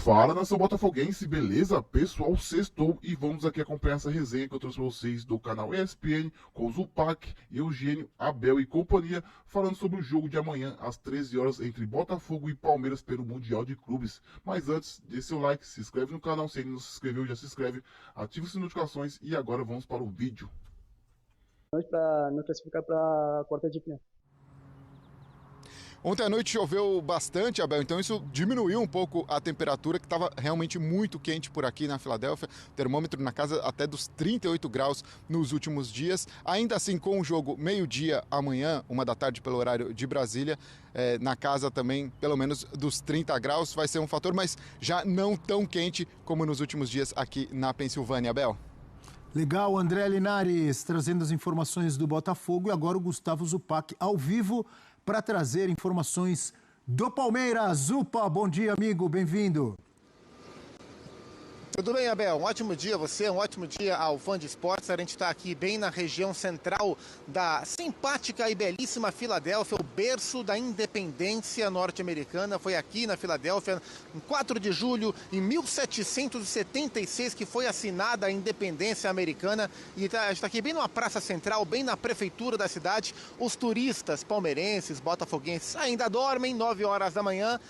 Fala, nação botafoguense, beleza? Pessoal, sextou e vamos aqui acompanhar essa resenha que eu trouxe para vocês do canal ESPN com o Zupac, Eugênio, Abel e companhia, falando sobre o jogo de amanhã às 13 horas entre Botafogo e Palmeiras pelo Mundial de Clubes. Mas antes, dê seu like, se inscreve no canal, se ainda não se inscreveu, já se inscreve, ativa as notificações e agora vamos para o vídeo. Para nos classificar para a quarta de final. Ontem à noite choveu bastante, Abel, então isso diminuiu um pouco a temperatura, que estava realmente muito quente por aqui na Filadélfia. Termômetro na casa até dos 38 graus nos últimos dias. Ainda assim, com o jogo meio-dia amanhã, 1h da tarde pelo horário de Brasília, na casa também pelo menos dos 30 graus, vai ser um fator, mas já não tão quente como nos últimos dias aqui na Pensilvânia, Abel. Legal, André Linares trazendo as informações do Botafogo e agora o Gustavo Zupac ao vivo para trazer informações do Palmeiras. Zupa, bom dia, amigo, bem-vindo. Tudo bem, Abel? Um ótimo dia a você, um ótimo dia ao fã de esportes. A gente está aqui bem na região central da simpática e belíssima Filadélfia, o berço da independência norte-americana. Foi aqui na Filadélfia, em 4 de julho de 1776, que foi assinada a independência americana. E a gente está aqui bem numa praça central, bem na prefeitura da cidade. Os turistas palmeirenses, botafoguenses ainda dormem, 9 horas da manhã.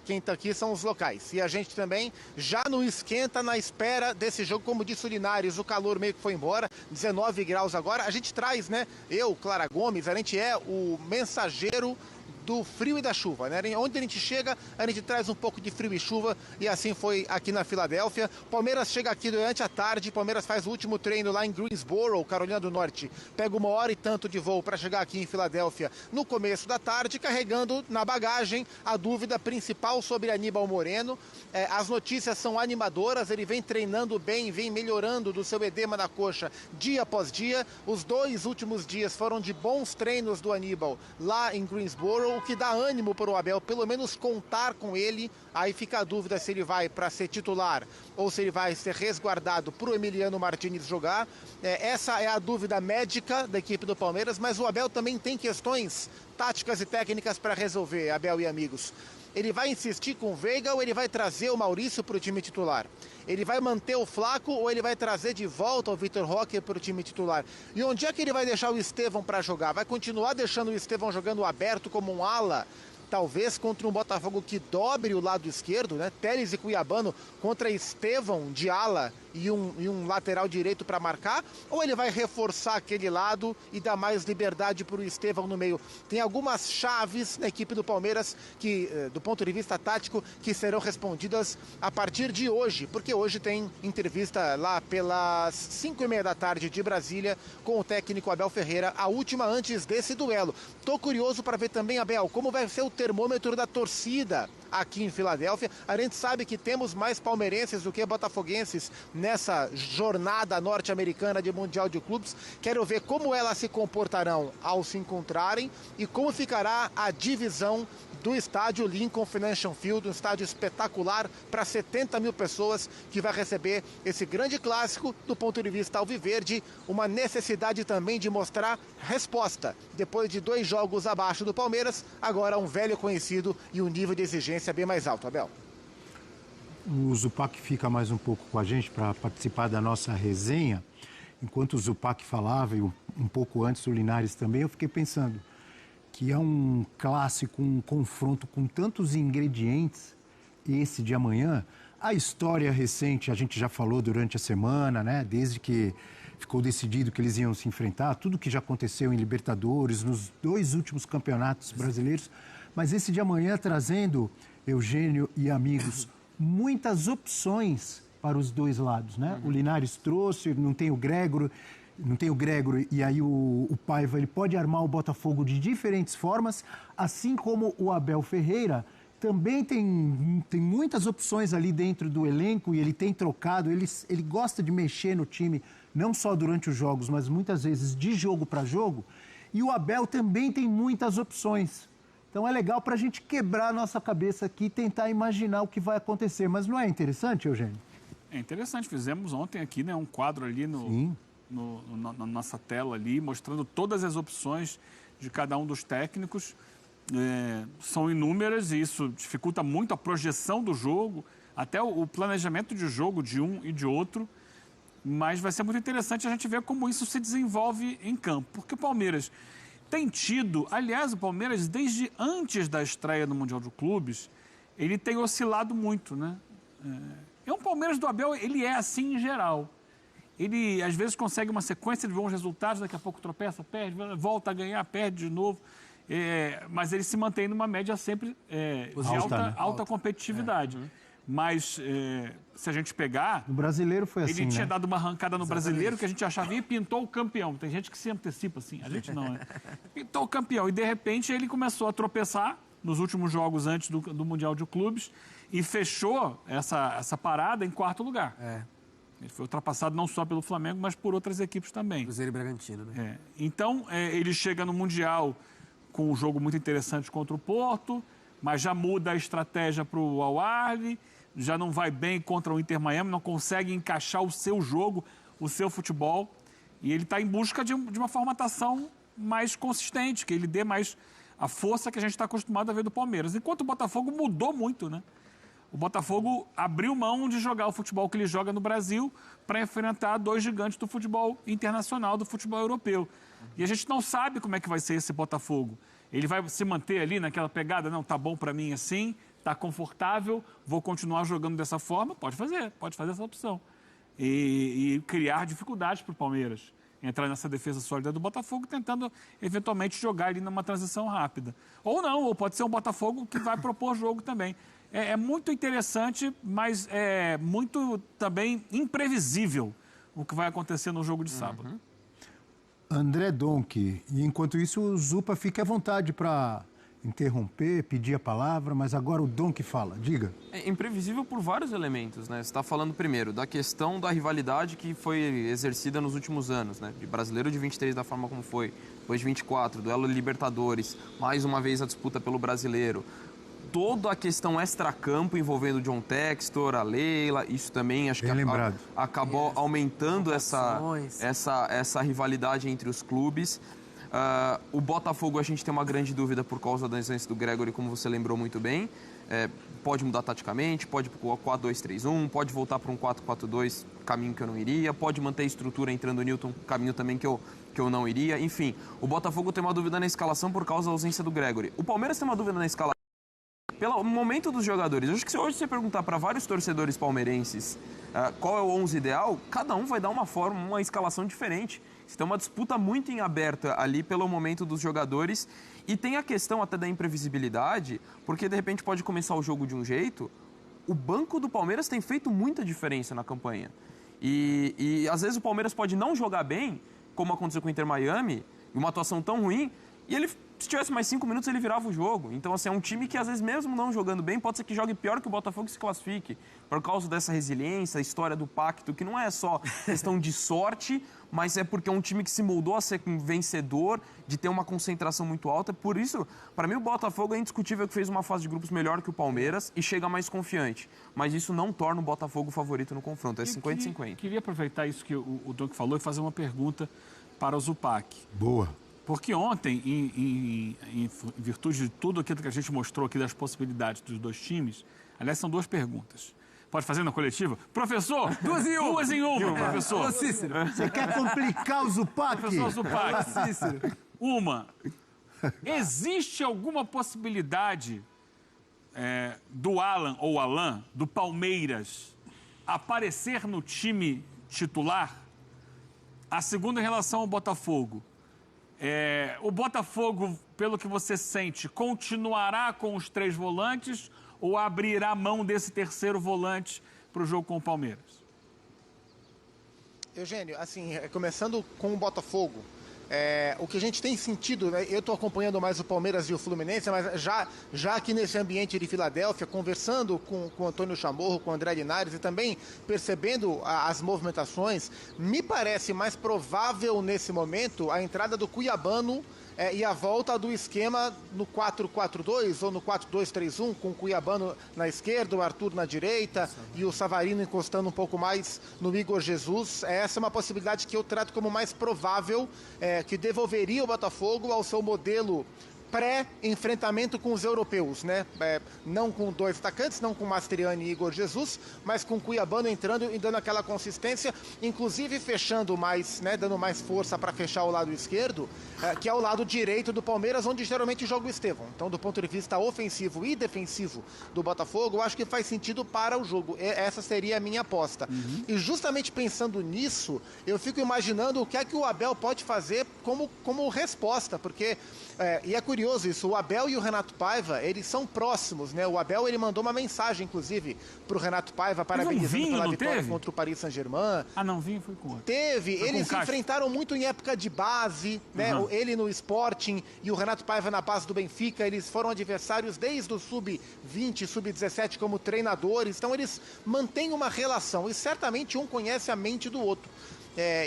Quem está aqui são os locais. E a gente também já não esquenta na espera desse jogo, como disse o Linares, o calor meio que foi embora, 19 graus agora. A gente traz, né? Eu, Clara Gomes, a gente é o mensageiro do frio e da chuva, né? Onde a gente chega, a gente traz um pouco de frio e chuva, e assim foi aqui na Filadélfia. Palmeiras chega aqui durante a tarde, Palmeiras faz o último treino lá em Greensboro, Carolina do Norte. Pega 1h e tanto de voo para chegar aqui em Filadélfia no começo da tarde, carregando na bagagem a dúvida principal sobre Aníbal Moreno. As notícias são animadoras, ele vem treinando bem, vem melhorando do seu edema na coxa dia após dia. Os 2 últimos dias foram de bons treinos do Aníbal lá em Greensboro, o que dá ânimo para o Abel, pelo menos contar com ele. Aí fica a dúvida se ele vai para ser titular ou se ele vai ser resguardado para o Emiliano Martínez jogar. Essa é a dúvida médica da equipe do Palmeiras, mas o Abel também tem questões táticas e técnicas para resolver, Abel e amigos. Ele vai insistir com o Veiga ou ele vai trazer o Maurício para o time titular? Ele vai manter o Flaco ou ele vai trazer de volta o Vitor Roque para o time titular? E onde é que ele vai deixar o Estevão para jogar? Vai continuar deixando o Estevão jogando aberto como um ala? Talvez contra um Botafogo que dobre o lado esquerdo, né? Telles e Cuiabano contra Estevão de ala e um lateral direito para marcar? Ou ele vai reforçar aquele lado e dar mais liberdade para o Estevão no meio? Tem algumas chaves na equipe do Palmeiras que, do ponto de vista tático, que serão respondidas a partir de hoje, porque hoje tem entrevista lá pelas 5h30 da tarde de Brasília com o técnico Abel Ferreira, a última antes desse duelo. Tô curioso para ver também, Abel, como vai ser o termômetro da torcida aqui em Filadélfia. A gente sabe que temos mais palmeirenses do que botafoguenses nessa jornada norte-americana de Mundial de Clubes. Quero ver como elas se comportarão ao se encontrarem e como ficará a divisão do estádio Lincoln Financial Field, um estádio espetacular para 70 mil pessoas, que vai receber esse grande clássico. Do ponto de vista alviverde, uma necessidade também de mostrar resposta. Depois de 2 jogos abaixo do Palmeiras, agora um velho conhecido e um nível de exigência bem mais alto, Abel. O Zupac fica mais um pouco com a gente para participar da nossa resenha. Enquanto o Zupac falava, e um pouco antes o Linares também, eu fiquei pensando que é um clássico, um confronto com tantos ingredientes, esse de amanhã. A história recente, a gente já falou durante a semana, né? Desde que ficou decidido que eles iam se enfrentar, tudo que já aconteceu em Libertadores, nos 2 últimos campeonatos brasileiros. Mas esse de amanhã trazendo, Eugênio e amigos, muitas opções para os 2 lados, né? O Linares trouxe, não tem o Gregor, e aí o Paiva, ele pode armar o Botafogo de diferentes formas, assim como o Abel Ferreira também tem muitas opções ali dentro do elenco, e ele tem trocado, ele gosta de mexer no time, não só durante os jogos, mas muitas vezes de jogo para jogo, e o Abel também tem muitas opções. Então é legal para a gente quebrar a nossa cabeça aqui e tentar imaginar o que vai acontecer. Mas não é interessante, Eugênio? É interessante. Fizemos ontem aqui, né, um quadro ali na nossa tela ali, mostrando todas as opções de cada um dos técnicos. São inúmeras e isso dificulta muito a projeção do jogo, até o planejamento de jogo de um e de outro, mas vai ser muito interessante a gente ver como isso se desenvolve em campo, porque o Palmeiras tem tido, aliás, o Palmeiras desde antes da estreia no Mundial de Clubes, ele tem oscilado muito, né? O Palmeiras do Abel, ele é assim em geral. Ele, às vezes, consegue uma sequência de bons resultados, daqui a pouco tropeça, perde, volta a ganhar, perde de novo. Mas ele se mantém numa média sempre de alta competitividade. Mas, se a gente pegar... O brasileiro foi assim, ele tinha dado uma arrancada no brasileiro que a gente achava e pintou o campeão. Tem gente que se antecipa assim, a gente não, né? Pintou o campeão e, de repente, ele começou a tropeçar nos últimos jogos antes do Mundial de Clubes e fechou essa parada em 4º lugar. Ele foi ultrapassado não só pelo Flamengo, mas por outras equipes também. Cruzeiro e Bragantino, né? Então, ele chega no Mundial com um jogo muito interessante contra o Porto, mas já muda a estratégia para o Al Ahly, já não vai bem contra o Inter Miami, não consegue encaixar o seu jogo, o seu futebol, e ele está em busca de uma formatação mais consistente, que ele dê mais a força que a gente está acostumado a ver do Palmeiras. Enquanto o Botafogo mudou muito, né? O Botafogo abriu mão de jogar o futebol que ele joga no Brasil para enfrentar 2 gigantes do futebol internacional, do futebol europeu. E a gente não sabe como é que vai ser esse Botafogo. Ele vai se manter ali naquela pegada, não, tá bom para mim assim, tá confortável, vou continuar jogando dessa forma? Pode fazer essa opção. E criar dificuldades para o Palmeiras. Entrar nessa defesa sólida do Botafogo, tentando eventualmente jogar ali numa transição rápida. Ou não, ou pode ser um Botafogo que vai propor jogo também. É muito interessante, mas é muito também imprevisível o que vai acontecer no jogo de sábado. André Donk, e enquanto isso o Zupa fica à vontade para interromper, pedir a palavra, mas agora o Donk fala, diga. É imprevisível por vários elementos, né? Você está falando primeiro da questão da rivalidade que foi exercida nos últimos anos, né? De brasileiro de 23 da forma como foi, depois de 24, duelo Libertadores, mais uma vez a disputa pelo brasileiro. Toda a questão extracampo envolvendo John Textor, a Leila, isso também acho que acabou aumentando essa rivalidade entre os clubes. O Botafogo a gente tem uma grande dúvida por causa da ausência do Gregory, como você lembrou muito bem. Pode mudar taticamente, pode ir para o 4-2-3-1, pode voltar para um 4-4-2, caminho que eu não iria, pode manter a estrutura entrando o Newton, caminho também que eu não iria. Enfim, o Botafogo tem uma dúvida na escalação por causa da ausência do Gregory. O Palmeiras tem uma dúvida na escalação pelo momento dos jogadores. Eu acho que se hoje você perguntar para vários torcedores palmeirenses qual é o 11 ideal, cada um vai dar uma escalação diferente. Você tem uma disputa muito em aberta ali pelo momento dos jogadores e tem a questão até da imprevisibilidade, porque de repente pode começar o jogo de um jeito. O banco do Palmeiras tem feito muita diferença na campanha. E às vezes o Palmeiras pode não jogar bem, como aconteceu com o Inter Miami, uma atuação tão ruim, e ele, se tivesse mais 5 minutos, ele virava o jogo. Então, assim, é um time que, às vezes, mesmo não jogando bem, pode ser que jogue pior que o Botafogo e se classifique. Por causa dessa resiliência, a história do pacto, que não é só questão de sorte, mas é porque é um time que se moldou a ser um vencedor, de ter uma concentração muito alta. Por isso, para mim, o Botafogo é indiscutível que fez uma fase de grupos melhor que o Palmeiras e chega mais confiante. Mas isso não torna o Botafogo favorito no confronto. É 50-50. Queria aproveitar isso que o Donk falou e fazer uma pergunta para o Zupac. Boa. Porque ontem, em virtude de tudo aquilo que a gente mostrou aqui das possibilidades dos 2 times, aliás, são 2 perguntas. Pode fazer na coletiva? Professor! 2 em 1, professor. Ô, Cícero. Você quer complicar o Zupac? Professor Zupac. Uma, existe alguma possibilidade do Alan ou Alan, do Palmeiras, aparecer no time titular? A segunda, em relação ao Botafogo. O Botafogo, pelo que você sente, continuará com os 3 volantes ou abrirá mão desse terceiro volante para o jogo com o Palmeiras? Eugênio, assim, começando com o Botafogo, o que a gente tem sentido, né, eu estou acompanhando mais o Palmeiras e o Fluminense, mas já aqui nesse ambiente de Filadélfia, conversando com o Antônio Chamorro, com o André Linares e também percebendo as movimentações, me parece mais provável nesse momento a entrada do Cuiabano e a volta do esquema no 4-4-2 ou no 4-2-3-1, com o Cuiabano na esquerda, o Arthur na direita e o Savarino encostando um pouco mais no Igor Jesus. Essa é uma possibilidade que eu trato como mais provável, que devolveria o Botafogo ao seu modelo pré-enfrentamento com os europeus, né? Não com 2 atacantes, não com Mastriani e Igor Jesus, mas com Cuiabano entrando e dando aquela consistência, inclusive fechando mais, né? Dando mais força para fechar o lado esquerdo, que é o lado direito do Palmeiras, onde geralmente joga o Estevão. Então, do ponto de vista ofensivo e defensivo do Botafogo, eu acho que faz sentido para o jogo. Essa seria a minha aposta. E justamente pensando nisso, eu fico imaginando o que é que o Abel pode fazer como resposta, porque... e é curioso isso, o Abel e o Renato Paiva, eles são próximos, né? O Abel, ele mandou uma mensagem, inclusive, pro Renato Paiva, parabenizando pela vitória contra o Paris Saint-Germain. Ah, não, vinho foi com outro. Teve, eles se enfrentaram muito em época de base, né? Ele no Sporting e o Renato Paiva na base do Benfica, eles foram adversários desde o sub-20, sub-17 como treinadores, então eles mantêm uma relação e certamente um conhece a mente do outro.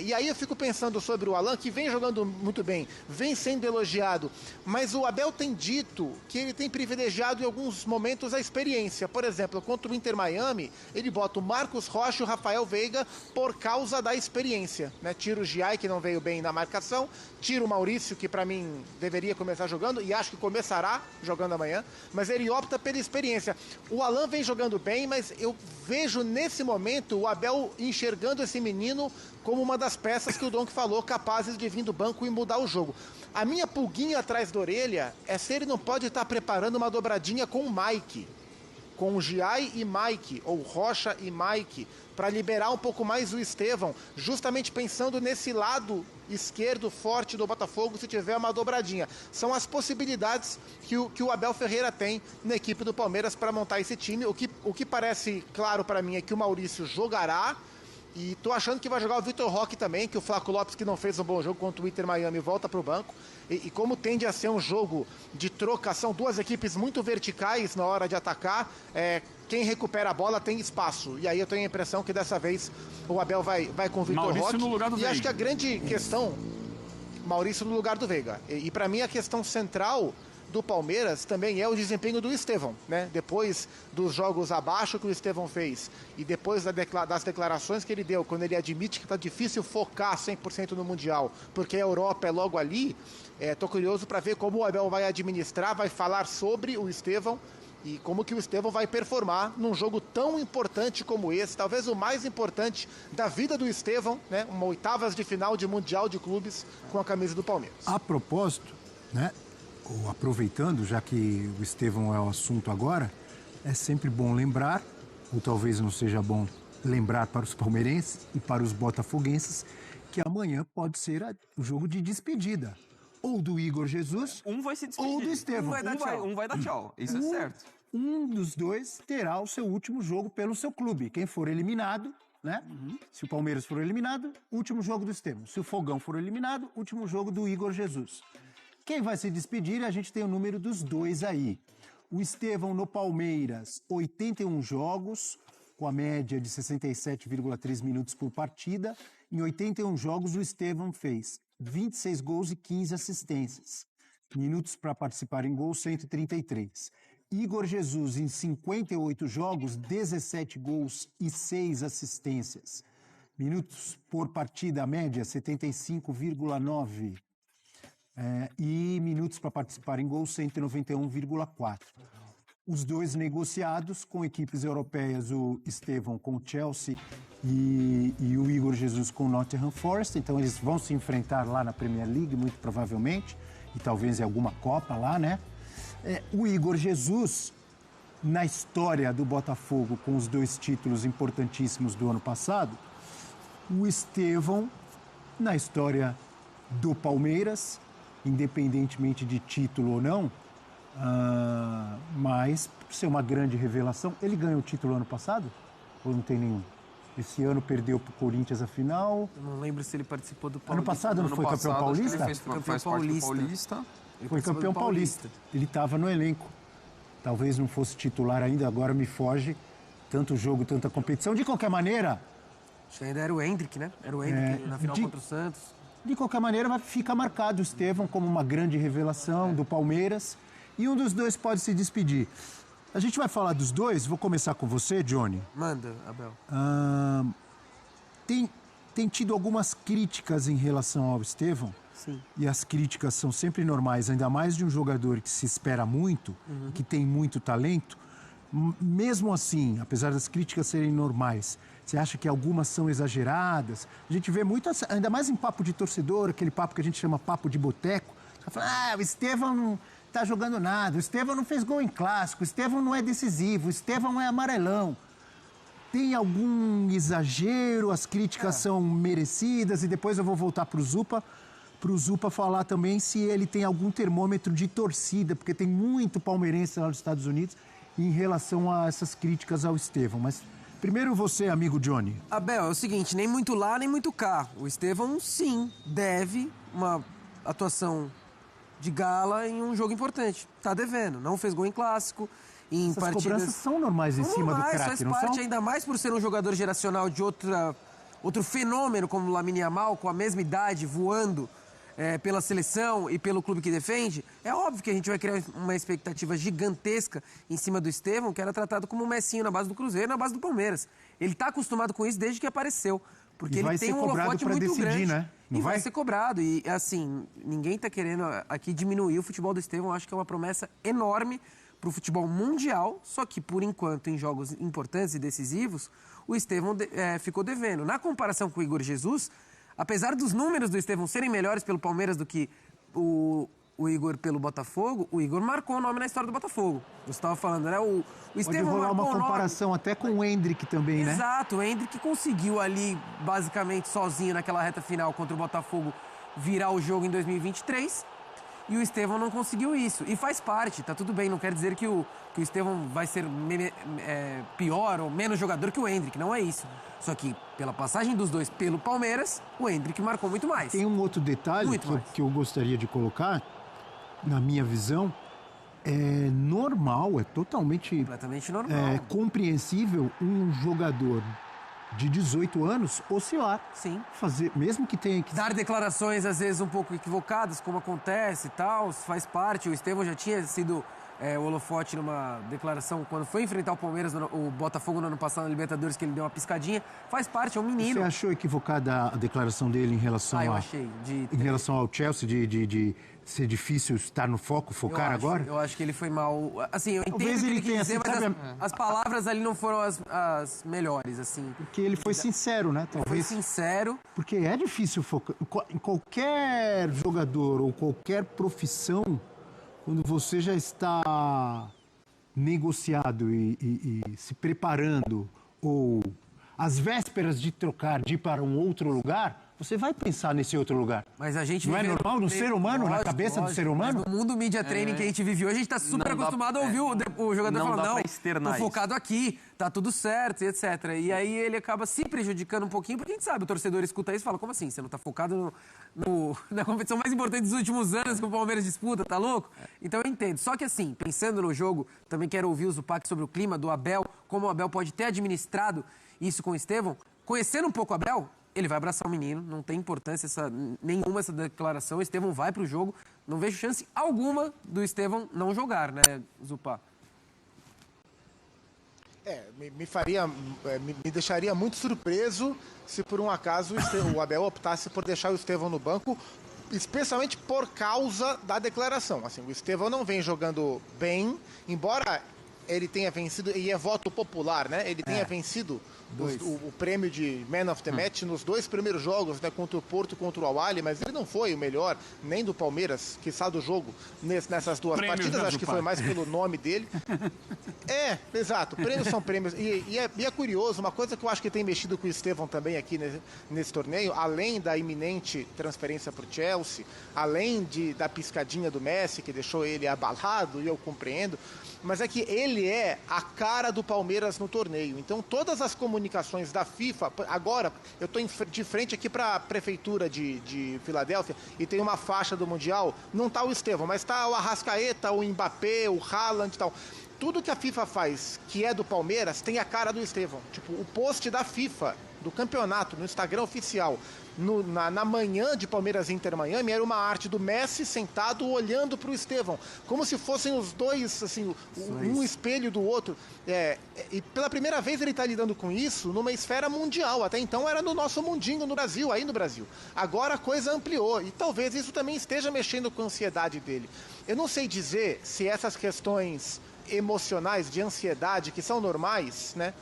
E aí eu fico pensando sobre o Alan, que vem jogando muito bem, vem sendo elogiado, mas o Abel tem dito que ele tem privilegiado em alguns momentos a experiência. Por exemplo, contra o Inter Miami, ele bota o Marcos Rocha e o Rafael Veiga por causa da experiência, né? Tira o Giai, que não veio bem na marcação, tira o Maurício, que para mim deveria começar jogando, e acho que começará jogando amanhã, mas ele opta pela experiência. O Alan vem jogando bem, mas eu vejo nesse momento o Abel enxergando esse menino como uma das peças que o Donk falou, capazes de vir do banco e mudar o jogo. A minha pulguinha atrás da orelha é se ele não pode estar preparando uma dobradinha com o Mike, com o Giai e Mike, ou Rocha e Mike, para liberar um pouco mais o Estevão, justamente pensando nesse lado esquerdo forte do Botafogo, se tiver uma dobradinha. São as possibilidades que o Abel Ferreira tem na equipe do Palmeiras para montar esse time. O que parece claro para mim é que o Maurício jogará, e tô achando que vai jogar o Vitor Roque também, que o Flaco Lopes, que não fez um bom jogo contra o Inter Miami, volta pro banco. E como tende a ser um jogo de trocação, duas equipes muito verticais na hora de atacar, quem recupera a bola tem espaço. E aí eu tenho a impressão que dessa vez o Abel vai com o Vitor Roque. No lugar do Veiga. Acho que a grande questão, Maurício no lugar do Veiga. E para mim a questão central do Palmeiras também é o desempenho do Estevão, né? Depois dos jogos abaixo que o Estevão fez e depois das declarações que ele deu, quando ele admite que está difícil focar 100% no Mundial, porque a Europa é logo ali, tô curioso para ver como o Abel vai administrar, vai falar sobre o Estevão e como que o Estevão vai performar num jogo tão importante como esse, talvez o mais importante da vida do Estevão, né? Uma oitavas de final de Mundial de Clubes com a camisa do Palmeiras. A propósito, né? Ou aproveitando, já que o Estevão é o assunto agora, é sempre bom lembrar, ou talvez não seja bom lembrar para os palmeirenses e para os botafoguenses, que amanhã pode ser o jogo de despedida. Ou do Igor Jesus, um vai se despedir, ou do Estevão. Um vai dar tchau, isso é certo. Um dos dois terá o seu último jogo pelo seu clube. Quem for eliminado, né? Se o Palmeiras for eliminado, último jogo do Estevão. Se o Fogão for eliminado, último jogo do Igor Jesus. Quem vai se despedir, a gente tem o número dos dois aí. O Estevão no Palmeiras, 81 jogos, com a média de 67,3 minutos por partida. Em 81 jogos, o Estevão fez 26 gols e 15 assistências. Minutos para participar em gol, 133. Igor Jesus, em 58 jogos, 17 gols e 6 assistências. Minutos por partida, a média, 75,9. E minutos para participar em gol, 191,4. Os dois negociados com equipes europeias, o Estevão com o Chelsea e o Igor Jesus com o Nottingham Forest. Então eles vão se enfrentar lá na Premier League, muito provavelmente, e talvez em alguma Copa lá, né? O Igor Jesus, na história do Botafogo, com os dois títulos importantíssimos do ano passado. O Estevão, na história do Palmeiras, independentemente de título ou não, mas por ser uma grande revelação. Ele ganhou o título ano passado? Ou não tem nenhum? Esse ano perdeu para o Corinthians a final. Eu não lembro se ele participou do Ano passado não foi campeão paulista? Ele fez campeão paulista. Foi campeão paulista. Ele estava no elenco. Talvez não fosse titular ainda, agora me foge. Tanto jogo, tanta competição. De qualquer maneira... Acho que ainda era o Hendrick, né? Era o Hendrick na final contra o Santos. De qualquer maneira, vai ficar marcado o Estevão como uma grande revelação do Palmeiras. E um dos dois pode se despedir. A gente vai falar dos dois. Vou começar com você, Johnny. Manda, Abel. Tem tido algumas críticas em relação ao Estevão, Sim. e as críticas são sempre normais, ainda mais de um jogador que se espera muito, que tem muito talento, mesmo assim, apesar das críticas serem normais, você acha que algumas são exageradas? A gente vê muito, ainda mais em papo de torcedor, aquele papo que a gente chama papo de boteco. Você fala, o Estevão não tá jogando nada, o Estevão não fez gol em clássico, o Estevão não é decisivo, o Estevão é amarelão. Tem algum exagero, as críticas são merecidas, e depois eu vou voltar para o Zupa falar também se ele tem algum termômetro de torcida, porque tem muito palmeirense lá nos Estados Unidos em relação a essas críticas ao Estevão. Mas primeiro você, amigo Johnny. Abel, é o seguinte, nem muito lá, nem muito cá. O Estevão, sim, deve uma atuação de gala em um jogo importante. Tá devendo, não fez gol em clássico, em Essas partidas... cobranças são normais em cima do craque, não faz parte, são? ainda mais por ser um jogador geracional de outro fenômeno como o Lamine Yamal, com a mesma idade, voando pela seleção e pelo clube que defende. É óbvio que a gente vai criar uma expectativa gigantesca em cima do Estevão, que era tratado como um Messinho na base do Cruzeiro e na base do Palmeiras. Ele tá acostumado com isso desde que apareceu. Porque ele tem um holofote muito decidir, grande. né? Não vai ser cobrado. E, assim, ninguém tá querendo aqui diminuir o futebol do Estevão. Acho que é uma promessa enorme para o futebol mundial. Só que, por enquanto, em jogos importantes e decisivos, o Estevão ficou devendo. Na comparação com o Igor Jesus, apesar dos números do Estevão serem melhores pelo Palmeiras do que o Igor pelo Botafogo, o Igor marcou o nome na história do Botafogo. Você estava falando, né? O Estevão pode rolar marcou uma comparação até com o Endrick também, né? Exato, o Endrick conseguiu ali, basicamente sozinho naquela reta final contra o Botafogo, virar o jogo em 2023. E o Estevão não conseguiu isso. E faz parte, tá tudo bem. Não quer dizer que o Estevão vai ser pior ou menos jogador que o Endrick. Não é isso. Só que, pela passagem dos dois pelo Palmeiras, o Endrick marcou muito mais. Tem um outro detalhe que eu gostaria de colocar, na minha visão. É normal, é totalmente completamente normal. Compreensível um jogador de 18 anos oscilar. Sim. Fazer, mesmo que tenha que... Dar declarações, às vezes, um pouco equivocadas, como acontece e tal, faz parte. O Estevão já tinha sido o holofote numa declaração, quando foi enfrentar o Palmeiras, o Botafogo no ano passado na Libertadores, que ele deu uma piscadinha. Faz parte, é um menino. Você achou equivocada a declaração dele em relação eu achei. Em relação ao Chelsea, de ser difícil estar no foco, focar agora? Eu acho que ele foi mal. Assim, eu entendo o que ele quis dizer, mas as palavras ali não foram as melhores, assim. Porque ele foi sincero, né? Talvez. Foi sincero. Porque é difícil focar. Em qualquer jogador ou qualquer profissão, quando você já está negociado e se preparando, ou às vésperas de trocar, de ir para um outro lugar, você vai pensar nesse outro lugar. Mas a gente não é normal no ser humano, na cabeça do ser humano? Mas no mundo media training que a gente vive hoje, a gente está super acostumado a ouvir o jogador falando, tô focado aqui, tá tudo certo, e etc. E aí ele acaba se prejudicando um pouquinho, porque a gente sabe, o torcedor escuta isso e fala, como assim? Você não tá focado na competição mais importante dos últimos anos que o Palmeiras disputa, tá louco? Então eu entendo. Só que assim, pensando no jogo, também quero ouvir o Zupac sobre o clima do Abel, como o Abel pode ter administrado isso com o Estevão. Conhecendo um pouco o Abel, ele vai abraçar o menino, não tem importância nenhuma essa declaração. O Estevão vai pro jogo, não vejo chance alguma do Estevão não jogar, né, Zupá? Me deixaria muito surpreso se por um acaso o Abel optasse por deixar o Estevão no banco, especialmente por causa da declaração. Assim, o Estevão não vem jogando bem, embora ele tenha vencido, e é voto popular, né? Ele tenha vencido o prêmio de Man of the Match nos dois primeiros jogos, né? Contra o Porto e contra o Al-Ahly, mas ele não foi o melhor, nem do Palmeiras, quiçá do jogo, nessas duas partidas. Acho que foi mais pelo nome dele. Exato. Prêmios são prêmios. E é curioso, uma coisa que eu acho que tem mexido com o Estevão também aqui nesse torneio, além da iminente transferência para o Chelsea, além da piscadinha do Messi, que deixou ele abalado, e eu compreendo, mas é que ele é a cara do Palmeiras no torneio. Então, todas as comunicações da FIFA... Agora, eu estou de frente aqui para a prefeitura de Filadélfia e tem uma faixa do Mundial. Não está o Estevão, mas está o Arrascaeta, o Mbappé, o Haaland e tal. tudo que a FIFA faz, que é do Palmeiras, tem a cara do Estevão. Tipo, o post da FIFA, do campeonato, no Instagram oficial, na manhã de Palmeiras e Inter Miami, era uma arte do Messi sentado olhando para o Estevão, como se fossem os dois, assim, um espelho do outro. E pela primeira vez ele está lidando com isso numa esfera mundial. Até então era no nosso mundinho, no Brasil, aí no Brasil. Agora a coisa ampliou e talvez isso também esteja mexendo com a ansiedade dele. Eu não sei dizer se essas questões emocionais, de ansiedade, que são normais, né?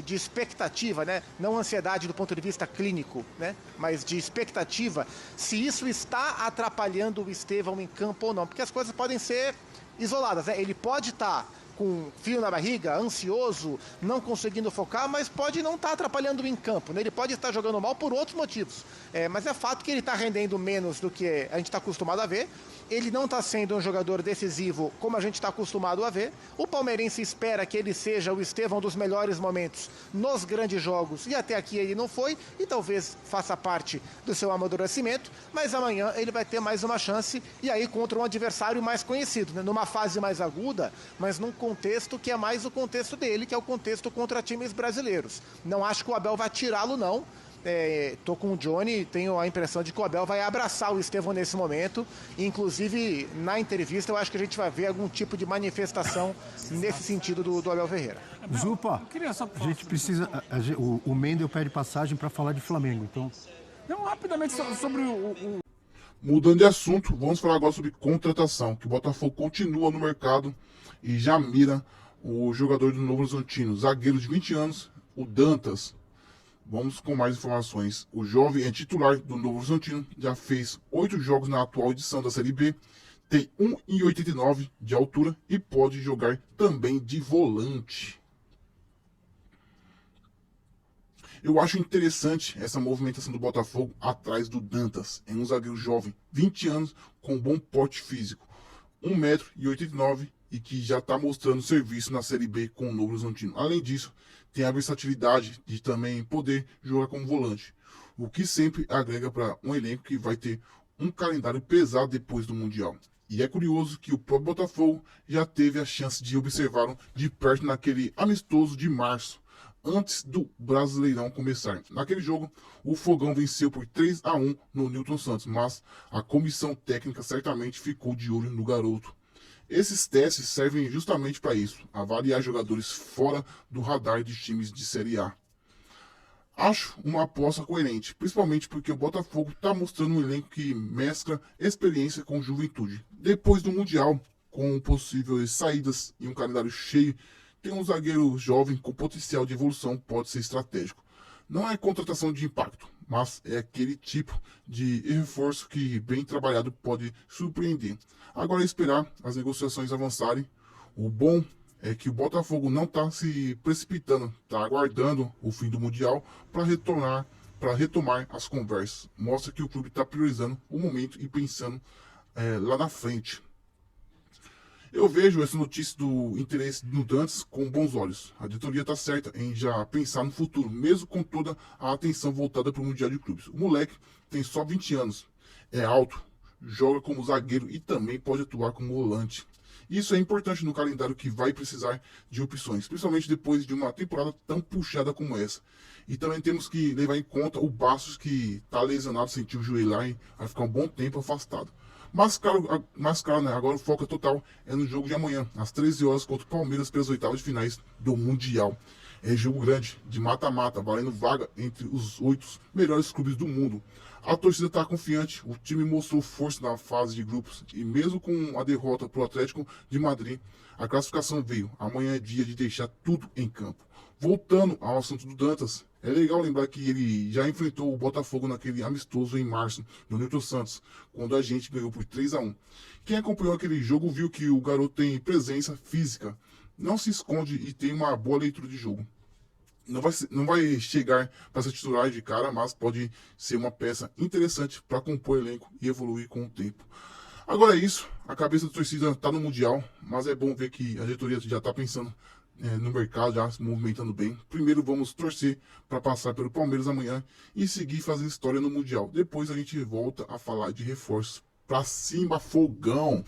De expectativa, né? Não ansiedade do ponto de vista clínico, né? Mas de expectativa, se isso está atrapalhando o Estevão em campo ou não, porque as coisas podem ser isoladas, né? Ele pode estar com frio na barriga, ansioso, não conseguindo focar, mas pode não estar atrapalhando em campo, né? Ele pode estar jogando mal por outros motivos, mas é fato que ele está rendendo menos do que a gente está acostumado a ver. Ele não está sendo um jogador decisivo como a gente está acostumado a ver. O palmeirense espera que ele seja o Estevão dos melhores momentos nos grandes jogos, e até aqui ele não foi, e talvez faça parte do seu amadurecimento, mas amanhã ele vai ter mais uma chance, e aí contra um adversário mais conhecido, né? Numa fase mais aguda, mas num contexto que é mais o contexto dele, que é o contexto contra times brasileiros. Não acho que o Abel vai tirá-lo, não. Tô com o Johnny, tenho a impressão de que o Abel vai abraçar o Estevão nesse momento. Inclusive, na entrevista, eu acho que a gente vai ver algum tipo de manifestação nesse sentido do Abel Ferreira. Zupa, a gente precisa... O Mendel pede passagem para falar de Flamengo, então... Não, rapidamente sobre Mudando de assunto, vamos falar agora sobre contratação, que o Botafogo continua no mercado e já mira o jogador do Novo Horizontino, zagueiro de 20 anos, o Dantas. Vamos com mais informações. O jovem é titular do Novo Horizontino, já fez 8 jogos na atual edição da Série B, tem 1,89 de altura e pode jogar também de volante. Eu acho interessante essa movimentação do Botafogo atrás do Dantas. É um zagueiro jovem, 20 anos, com bom porte físico, 1,89 m e que já está mostrando serviço na Série B com o Novo Horizontino. Além disso, tem a versatilidade de também poder jogar como volante, o que sempre agrega para um elenco que vai ter um calendário pesado depois do Mundial. E é curioso que o próprio Botafogo já teve a chance de observá-lo de perto naquele amistoso de março, antes do Brasileirão começar. Naquele jogo, o Fogão venceu por 3-1 no Newton Santos, mas a comissão técnica certamente ficou de olho no garoto. Esses testes servem justamente para isso, avaliar jogadores fora do radar de times de Série A. Acho uma aposta coerente, principalmente porque o Botafogo está mostrando um elenco que mescla experiência com juventude. Depois do Mundial, com possíveis saídas e um calendário cheio, ter um zagueiro jovem com potencial de evolução pode ser estratégico. Não é contratação de impacto, mas é aquele tipo de reforço que, bem trabalhado, pode surpreender. Agora é esperar as negociações avançarem. O bom é que o Botafogo não está se precipitando, está aguardando o fim do Mundial para retomar as conversas. Mostra que o clube está priorizando o momento e pensando lá na frente. Eu vejo essa notícia do interesse no Dantas com bons olhos. A diretoria está certa em já pensar no futuro, mesmo com toda a atenção voltada para o Mundial de Clubes. O moleque tem só 20 anos, é alto, joga como zagueiro e também pode atuar como volante. Isso é importante no calendário que vai precisar de opções, principalmente depois de uma temporada tão puxada como essa. E também temos que levar em conta o Bastos, que está lesionado, sentiu o joelho lá e vai ficar um bom tempo afastado. Mas claro, né? Agora o foco total é no jogo de amanhã, às 13 horas, contra o Palmeiras pelas oitavas de finais do Mundial. É jogo grande, de mata-mata, valendo vaga entre os 8 melhores clubes do mundo. A torcida está confiante, o time mostrou força na fase de grupos e mesmo com a derrota para o Atlético de Madrid, a classificação veio. Amanhã é dia de deixar tudo em campo. Voltando ao assunto do Dantas, é legal lembrar que ele já enfrentou o Botafogo naquele amistoso em março, no Newton Santos, quando a gente ganhou por 3-1. Quem acompanhou aquele jogo viu que o garoto tem presença física, não se esconde e tem uma boa leitura de jogo. Não vai chegar para ser titular de cara, mas pode ser uma peça interessante para compor elenco e evoluir com o tempo. Agora é isso, a cabeça da torcida está no Mundial, mas é bom ver que a diretoria já está pensando no mercado, já se movimentando bem. Primeiro vamos torcer para passar pelo Palmeiras amanhã e seguir fazendo história no Mundial. Depois a gente volta a falar de reforços. Pra cima, Fogão!